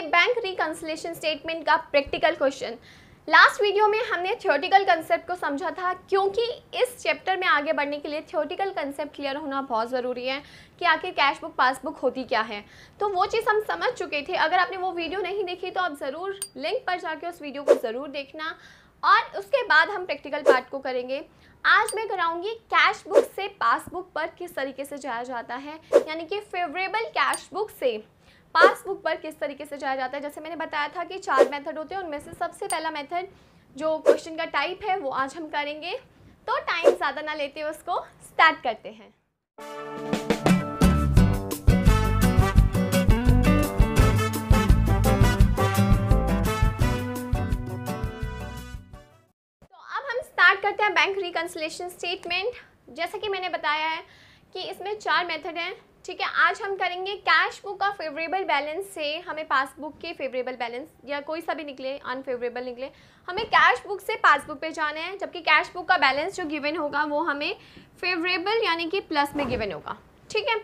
Bank reconciliation statement का practical question. Last video में हमने थ्योरेटिकल कंसेप्ट को समझा था, क्योंकि इस चैप्टर में आगे बढ़ने के लिए थ्योरेटिकल कंसेप्ट क्लियर होना बहुत ज़रूरी है कि आखिर कैश बुक पासबुक होती क्या है। तो वो चीज़ हम समझ चुके थे। अगर आपने वो वीडियो नहीं देखी तो आप ज़रूर लिंक पर जाके उस वीडियो को ज़रूर देखना, और उसके बाद हम प्रैक्टिकल पार्ट को करेंगे। आज मैं कराऊंगी कैश बुक से पासबुक पर किस तरीके से जाया जाता है, यानी कि फेवरेबल कैश बुक से पासबुक पर किस तरीके से जाया जाता है। जैसे मैंने बताया था कि 4 मेथड होते हैं, उनमें से सबसे पहला मेथड जो क्वेश्चन का टाइप है वो आज हम करेंगे। तो टाइम ज़्यादा ना लेते हुए उसको स्टार्ट करते हैं। तो अब हम स्टार्ट करते हैं बैंक रिकंसिलिएशन स्टेटमेंट। जैसा कि मैंने बताया है कि इसमें 4 मेथड हैं, ठीक है। आज हम करेंगे कैश बुक का फेवरेबल बैलेंस से हमें पासबुक के फेवरेबल बैलेंस, या कोई सा भी निकले, अनफेवरेबल निकले, हमें कैश बुक से पासबुक पे जाना है। जबकि कैश बुक का बैलेंस जो गिवन होगा वो हमें फेवरेबल यानी कि प्लस में गिवन होगा, ठीक है।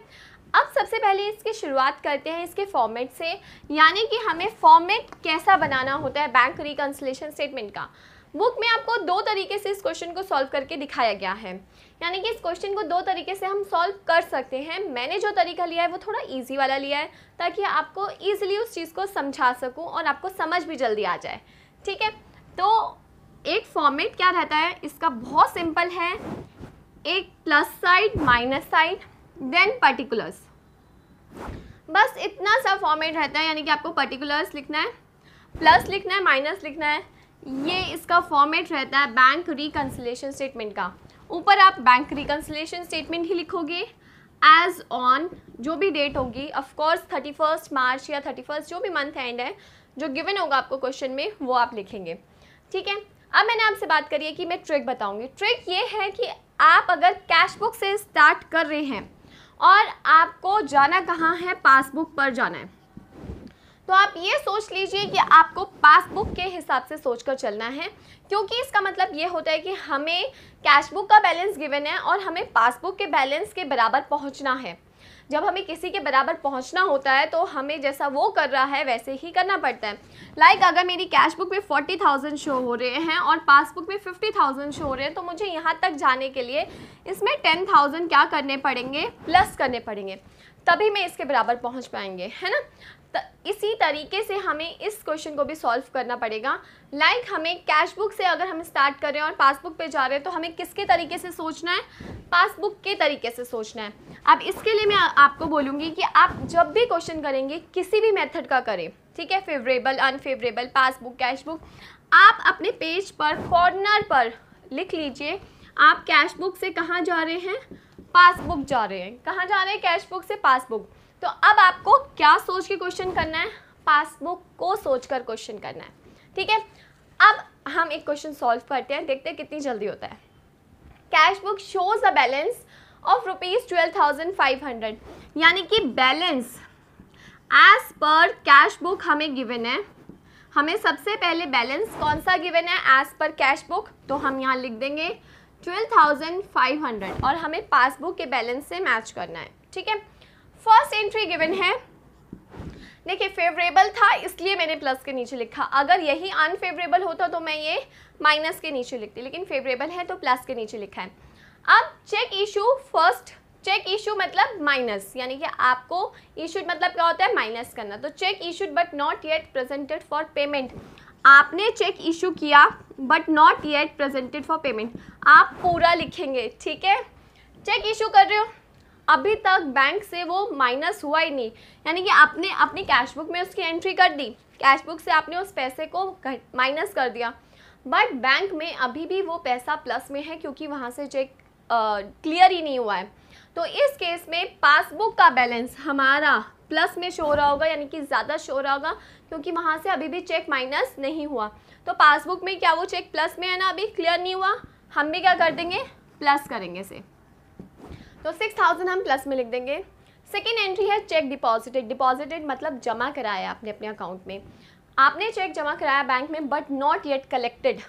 अब सबसे पहले इसकी शुरुआत करते हैं इसके फॉर्मेट से, यानी कि हमें फॉर्मेट कैसा बनाना होता है बैंक रिकंसिलिएशन स्टेटमेंट का। बुक में आपको 2 तरीके से इस क्वेश्चन को सॉल्व करके दिखाया गया है, यानी कि इस क्वेश्चन को 2 तरीके से हम सॉल्व कर सकते हैं। मैंने जो तरीका लिया है वो थोड़ा इजी वाला लिया है, ताकि आपको इजीली उस चीज़ को समझा सकूं और आपको समझ भी जल्दी आ जाए, ठीक है। तो एक फॉर्मेट क्या रहता है इसका, बहुत सिंपल है। एक plus side, minus side, then particulars, बस इतना सा फॉर्मेट रहता है। यानी कि आपको पर्टिकुलर्स लिखना है, प्लस लिखना है, माइनस लिखना है। ये इसका फॉर्मेट रहता है बैंक रिकंसिलिएशन स्टेटमेंट का। ऊपर आप बैंक रिकंसिलिएशन स्टेटमेंट ही लिखोगे एज ऑन जो भी डेट होगी, ऑफ कोर्स 31 मार्च या 31 जो भी मंथ एंड है जो गिवन होगा आपको क्वेश्चन में, वो आप लिखेंगे, ठीक है। अब मैंने आपसे बात करी है कि मैं ट्रिक बताऊंगी। ट्रिक ये है कि आप अगर कैश बुक से स्टार्ट कर रहे हैं और आपको जाना कहाँ है, पासबुक पर जाना है, तो आप ये सोच लीजिए कि आपको पासबुक के हिसाब से सोचकर चलना है, क्योंकि इसका मतलब ये होता है कि हमें कैश बुक का बैलेंस गिवन है और हमें पासबुक के बैलेंस के बराबर पहुंचना है। जब हमें किसी के बराबर पहुंचना होता है तो हमें जैसा वो कर रहा है वैसे ही करना पड़ता है। लाइक अगर मेरी कैश बुक में 40,000 शो हो रहे हैं और पासबुक में 50,000 शो हो रहे हैं, तो मुझे यहाँ तक जाने के लिए इसमें 10,000 क्या करने पड़ेंगे, प्लस करने पड़ेंगे, तभी मैं इसके बराबर पहुँच पाएंगे, है ना। इसी तरीके से हमें इस क्वेश्चन को भी सॉल्व करना पड़ेगा। लाइक हमें कैश बुक से अगर हम स्टार्ट कर रहे हैं और पासबुक पे जा रहे हैं, तो हमें किसके तरीके से सोचना है, पासबुक के तरीके से सोचना है। अब इसके लिए मैं आपको बोलूँगी कि आप जब भी क्वेश्चन करेंगे किसी भी मेथड का करें, ठीक है, favourable, unfavourable, passbook, cash book, आप अपने पेज पर कॉर्नर पर लिख लीजिए आप कैश बुक से कहाँ जा रहे हैं, पासबुक जा रहे हैं। कहाँ जा रहे हैं, कैश बुक से पासबुक। तो अब आपको क्या सोच के क्वेश्चन करना है, पासबुक को सोचकर क्वेश्चन करना है, ठीक है। अब हम एक क्वेश्चन सॉल्व करते हैं, देखते हैं कितनी जल्दी होता है। Cash book shows a balance of ₹12,500, यानी कि balance as per cash book हमें गिवन है। हमें सबसे पहले बैलेंस कौन सा गिवन है, एज पर कैश बुक, तो हम यहाँ लिख देंगे 12,500 और हमें पासबुक के बैलेंस से मैच करना है, ठीक है। फर्स्ट एंट्री गिवन है, देखिए फेवरेबल था इसलिए मैंने प्लस के नीचे लिखा। अगर यही अनफेवरेबल होता तो मैं ये माइनस के नीचे लिखती, लेकिन फेवरेबल है तो प्लस के नीचे लिखा है। अब cheque issue, first cheque issue मतलब माइनस, यानी कि आपको इशूड मतलब क्या होता है, माइनस करना। तो check issued but not yet presented for payment, आपने चेक इशू किया but not yet presented for payment, आप पूरा लिखेंगे, ठीक है। चेक इशू कर रहे हो, अभी तक बैंक से वो माइनस हुआ ही नहीं, यानी कि आपने अपनी कैश बुक में उसकी एंट्री कर दी, कैश बुक से आपने उस पैसे को माइनस कर दिया, बट बैंक में अभी भी वो पैसा प्लस में है, क्योंकि वहाँ से चेक क्लियर ही नहीं हुआ है। तो इस केस में पासबुक का बैलेंस हमारा प्लस में शो हो रहा होगा, यानी कि ज़्यादा शो हो रहा होगा, क्योंकि वहाँ से अभी भी चेक माइनस नहीं हुआ। तो पासबुक में क्या वो चेक प्लस में है ना, अभी क्लियर नहीं हुआ, हम भी क्या कर देंगे, प्लस करेंगे इसे। तो 6,000 हम प्लस में लिख देंगे। सेकेंड एंट्री है चेक डिपॉजिटेड, डिपॉजिटेड मतलब जमा कराया आपने अपने अकाउंट में, आपने चेक जमा कराया बैंक में but not yet collected,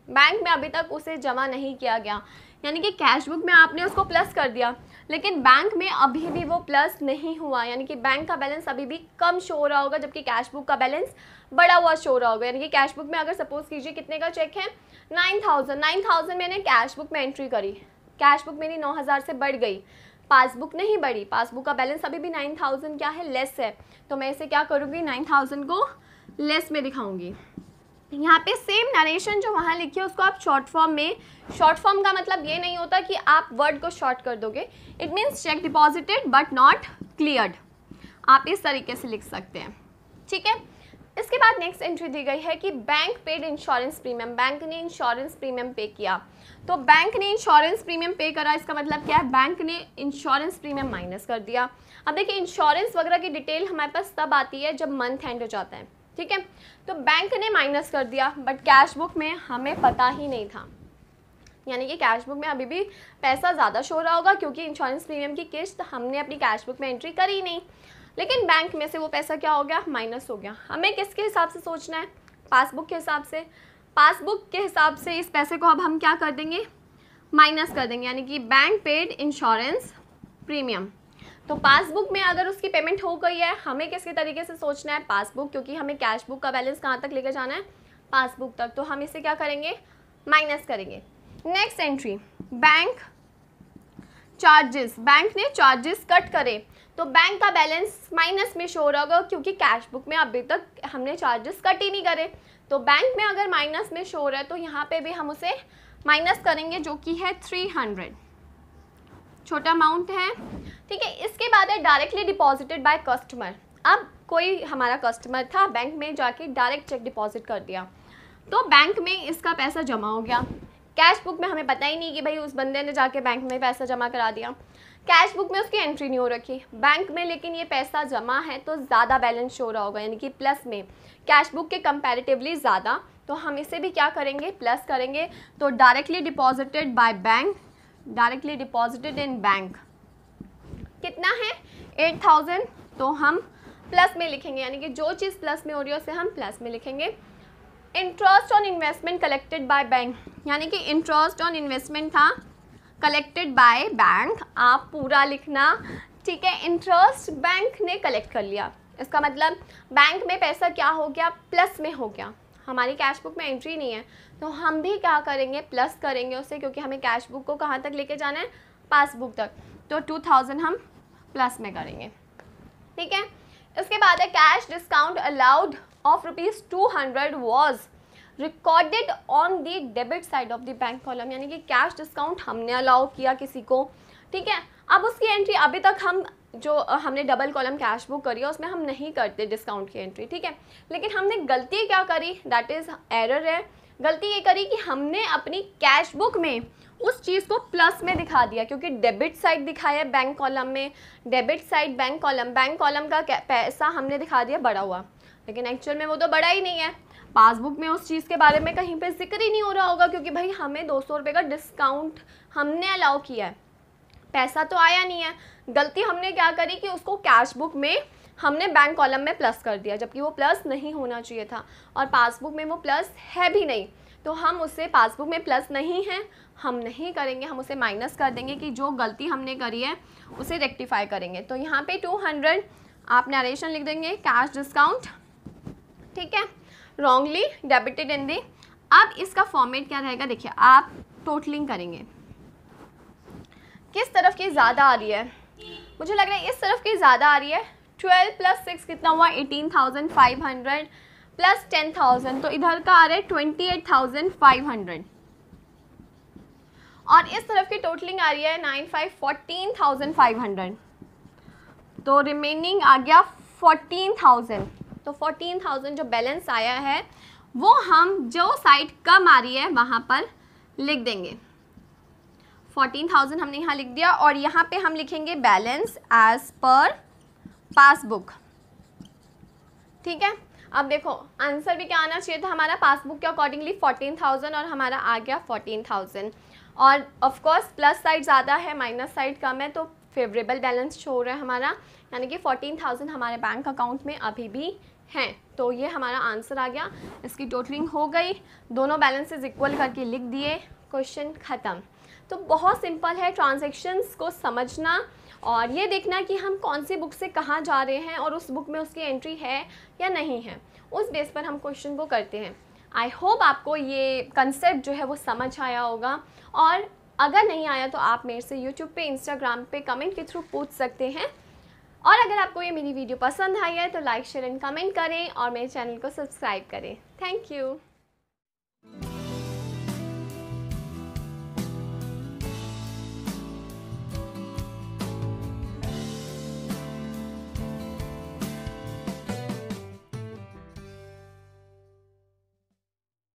bank में अभी तक उसे जमा नहीं किया गया, यानी कि कैश बुक में आपने उसको प्लस कर दिया, लेकिन बैंक में अभी भी वो प्लस नहीं हुआ, यानी कि बैंक का बैलेंस अभी भी कम शो हो रहा होगा, जबकि कैश बुक का बैलेंस बढ़ा हुआ शो हो रहा होगा। यानी कि कैश बुक में अगर सपोज कीजिए कितने का चेक है, 9,000 मैंने कैश बुक में एंट्री करी, कैश बुक मेरी 9,000 से बढ़ गई, पासबुक नहीं बढ़ी, पासबुक का बैलेंस अभी भी 9,000 क्या है, लेस है। तो मैं इसे क्या करूँगी, 9,000 को लेस में दिखाऊंगी। यहाँ पे सेम नरेशन जो वहाँ लिखी है उसको आप शॉर्ट फॉर्म में, शॉर्ट फॉर्म का मतलब ये नहीं होता कि आप वर्ड को शॉर्ट कर दोगे, it means check deposited but not cleared, आप इस तरीके से लिख सकते हैं, ठीक है। इसके बाद नेक्स्ट एंट्री दी गई है कि bank paid insurance premium, bank ने इंश्योरेंस प्रीमियम पे किया। तो बैंक ने इंश्योरेंस प्रीमियम पे करा, इसका मतलब क्या है, बैंक ने इंश्योरेंस प्रीमियम माइनस कर दिया। अब देखिए इंश्योरेंस वगैरह की डिटेल हमारे पास तब आती है जब मंथ एंड हो जाता है, ठीक है। तो बैंक ने माइनस कर दिया, बट कैश बुक में हमें पता ही नहीं था, यानी कि कैश बुक में अभी भी पैसा ज़्यादा शो रहा होगा क्योंकि इंश्योरेंस प्रीमियम की किस्त हमने अपनी कैश बुक में एंट्री करी नहीं, लेकिन बैंक में से वो पैसा क्या हो गया, माइनस हो गया। हमें किसके हिसाब से सोचना है, पासबुक के हिसाब से। पासबुक के हिसाब से इस पैसे को अब हम क्या कर देंगे, माइनस कर देंगे, यानी कि बैंक पेड इंश्योरेंस प्रीमियम। तो पासबुक में अगर उसकी पेमेंट हो गई है, हमें किसके तरीके से सोचना है, पासबुक, क्योंकि हमें कैश बुक का बैलेंस कहाँ तक लेकर जाना है, पासबुक तक। तो हम इसे क्या करेंगे, माइनस करेंगे। Next entry, bank charges, bank ने चार्जेस कट करे, तो बैंक का बैलेंस माइनस में शो हो रहा होगा क्योंकि कैश बुक में अभी तक हमने चार्जेस कट ही नहीं करे। तो बैंक में अगर माइनस में शो हो रहा है तो यहाँ पे भी हम उसे माइनस करेंगे, जो कि है 300, छोटा अमाउंट है, ठीक है। इसके बाद है डायरेक्टली डिपॉजिटेड बाय कस्टमर। अब कोई हमारा कस्टमर था, बैंक में जाके डायरेक्ट चेक डिपॉजिट कर दिया, तो बैंक में इसका पैसा जमा हो गया। कैश बुक में हमें पता ही नहीं कि भाई उस बंदे ने जाके बैंक में पैसा जमा करा दिया, कैश बुक में उसकी एंट्री नहीं हो रखी, बैंक में लेकिन ये पैसा जमा है तो ज़्यादा बैलेंस शो रहा होगा, यानी कि प्लस में, कैश बुक के कंपैरेटिवली ज़्यादा। तो हम इसे भी क्या करेंगे, प्लस करेंगे। तो directly deposited by bank, directly deposited in bank कितना है, 8,000, तो हम प्लस में लिखेंगे, यानी कि जो चीज़ प्लस में हो रही है उसे हम प्लस में लिखेंगे। Interest on investment collected by bank, यानी कि इंटरेस्ट ऑन इन्वेस्टमेंट था कलेक्टेड बाय बैंक, आप पूरा लिखना, ठीक है। इंटरेस्ट बैंक ने कलेक्ट कर लिया, इसका मतलब बैंक में पैसा क्या हो गया, प्लस में हो गया, हमारी कैश बुक में एंट्री नहीं है, तो हम भी क्या करेंगे, प्लस करेंगे उससे, क्योंकि हमें कैश बुक को कहाँ तक लेके जाना है, पासबुक तक। तो 2,000 हम प्लस में करेंगे, ठीक है। इसके बाद है cash discount allowed of ₹200 was recorded on the debit side of the bank column, यानी कि कैश डिस्काउंट हमने अलाउ किया किसी को, ठीक है। अब उसकी एंट्री अभी तक हम जो हमने डबल कॉलम कैश बुक करी है उसमें हम नहीं करते डिस्काउंट की एंट्री, ठीक है। लेकिन हमने गलती क्या करी, दैट इज़ एरर है, गलती ये करी कि हमने अपनी कैश बुक में उस चीज़ को प्लस में दिखा दिया, क्योंकि डेबिट साइड दिखाया है बैंक कॉलम में, डेबिट साइड बैंक कॉलम का पैसा हमने दिखा दिया बढ़ा हुआ, लेकिन एक्चुअल में वो तो बढ़ा ही नहीं है। पासबुक में उस चीज़ के बारे में कहीं पे जिक्र ही नहीं हो रहा होगा, क्योंकि भाई हमें 200 रुपये का डिस्काउंट हमने अलाउ किया है, पैसा तो आया नहीं है। गलती हमने क्या करी कि उसको कैश बुक में हमने बैंक कॉलम में प्लस कर दिया, जबकि वो प्लस नहीं होना चाहिए था, और पासबुक में वो प्लस है भी नहीं, तो हम उससे, पासबुक में प्लस नहीं है, हम नहीं करेंगे, हम उसे माइनस कर देंगे कि जो गलती हमने करी है उसे रेक्टिफाई करेंगे। तो यहाँ पे 200 आप नरेशन लिख देंगे, कैश डिस्काउंट, ठीक है, रॉन्गली डेबिटेड इन दी। अब इसका फॉर्मेट क्या रहेगा, देखिए आप टोटलिंग करेंगे, किस तरफ की ज़्यादा आ रही है, मुझे लग रहा है इस तरफ की ज़्यादा आ रही है। 12 + 6 कितना हुआ, 18,500 प्लस 10,000, तो इधर का आ रहा है 28,500, और इस तरफ की टोटलिंग आ रही है 14,500, तो रिमेनिंग आ गया 14,000। तो 14,000 जो बैलेंस आया है वो हम जो साइड कम आ रही है वहाँ पर लिख देंगे, 14,000 हमने यहाँ लिख दिया, और यहाँ पे हम लिखेंगे बैलेंस एज पर पासबुक, ठीक है। अब देखो आंसर भी क्या आना चाहिए था हमारा, पासबुक के अकॉर्डिंगली 14,000 और हमारा आ गया 14,000, और ऑफ कोर्स प्लस साइड ज़्यादा है माइनस साइड कम है, तो फेवरेबल बैलेंस शो हो रहा है हमारा, यानी कि 14,000 हमारे बैंक अकाउंट में अभी भी हैं। तो ये हमारा आंसर आ गया, इसकी टोटलिंग हो गई, दोनों बैलेंसेस इक्वल करके लिख दिए, क्वेश्चन ख़त्म। तो बहुत सिंपल है ट्रांजैक्शंस को समझना और ये देखना कि हम कौन सी बुक से कहाँ जा रहे हैं और उस बुक में उसकी एंट्री है या नहीं है, उस बेस पर हम क्वेश्चन को करते हैं। आई होप आपको ये कंसेप्ट जो है वो समझ आया होगा, और अगर नहीं आया तो आप मेरे से यूट्यूब पे, इंस्टाग्राम पे कमेंट के थ्रू पूछ सकते हैं। और अगर आपको ये मेरी वीडियो पसंद आई है तो लाइक, शेयर एंड कमेंट करें और मेरे चैनल को सब्सक्राइब करें। Thank you.